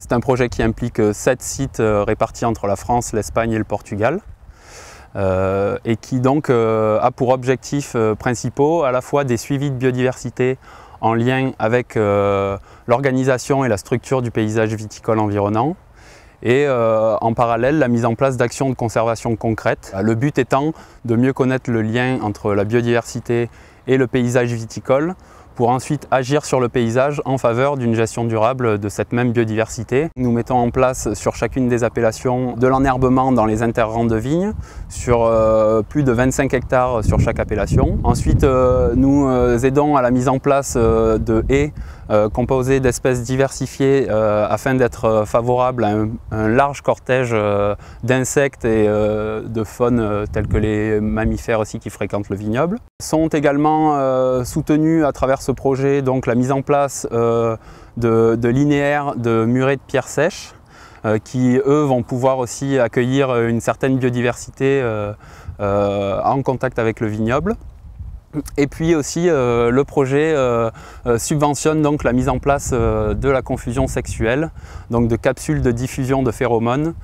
C'est un projet qui implique 7 sites répartis entre la France, l'Espagne et le Portugal. Et qui donc a pour objectifs principaux à la fois des suivis de biodiversité en lien avec l'organisation et la structure du paysage viticole environnant et en parallèle la mise en place d'actions de conservation concrètes. Le but étant de mieux connaître le lien entre la biodiversité et le paysage viticole pour ensuite agir sur le paysage en faveur d'une gestion durable de cette même biodiversité. Nous mettons en place sur chacune des appellations de l'enherbement dans les interrangs de vignes, sur plus de 25 hectares sur chaque appellation. Ensuite, nous aidons à la mise en place de haies composées d'espèces diversifiées afin d'être favorables à un large cortège d'insectes et de faune tels que les mammifères aussi qui fréquentent le vignoble. Sont également soutenus à travers ce projet donc la mise en place de linéaires de murets de pierres sèches qui eux vont pouvoir aussi accueillir une certaine biodiversité en contact avec le vignoble. Et puis aussi le projet subventionne donc la mise en place de la confusion sexuelle, donc de capsules de diffusion de phéromones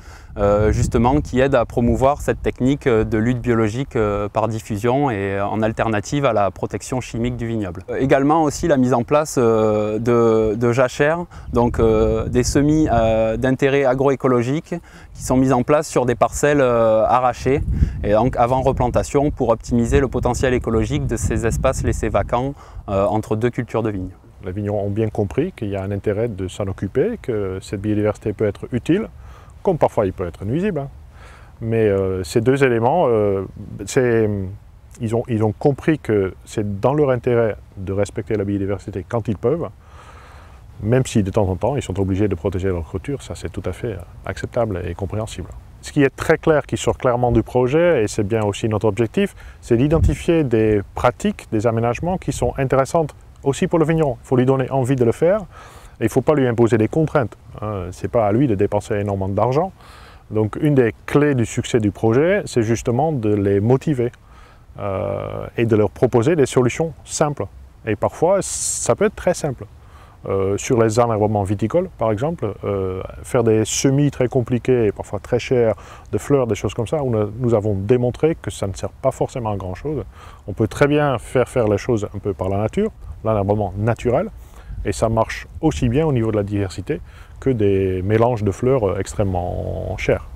justement qui aident à promouvoir cette technique de lutte biologique par diffusion et en alternative à la protection chimique du vignoble. Également aussi la mise en place de jachères, donc des semis d'intérêt agroécologique qui sont mis en place sur des parcelles arrachées et donc avant replantation pour optimiser le potentiel écologique de ces espaces laissés vacants entre deux cultures de vignes. Les vignerons ont bien compris qu'il y a un intérêt de s'en occuper, que cette biodiversité peut être utile, comme parfois il peut être nuisible. Mais ces deux éléments, ils ont compris que c'est dans leur intérêt de respecter la biodiversité quand ils peuvent, même si de temps en temps ils sont obligés de protéger leur clôture, ça c'est tout à fait acceptable et compréhensible. Ce qui est très clair, qui sort clairement du projet, et c'est bien aussi notre objectif, c'est d'identifier des pratiques, des aménagements qui sont intéressantes aussi pour le vigneron. Il faut lui donner envie de le faire. Il ne faut pas lui imposer des contraintes. Ce n'est pas à lui de dépenser énormément d'argent. Donc une des clés du succès du projet, c'est justement de les motiver et de leur proposer des solutions simples. Et parfois, ça peut être très simple. Sur les enherbements viticoles, par exemple, faire des semis très compliqués et parfois très chers de fleurs, des choses comme ça, où nous avons démontré que ça ne sert pas forcément à grand-chose. On peut très bien faire les choses un peu par la nature, l'enherbement naturel, et ça marche aussi bien au niveau de la diversité que des mélanges de fleurs extrêmement chers.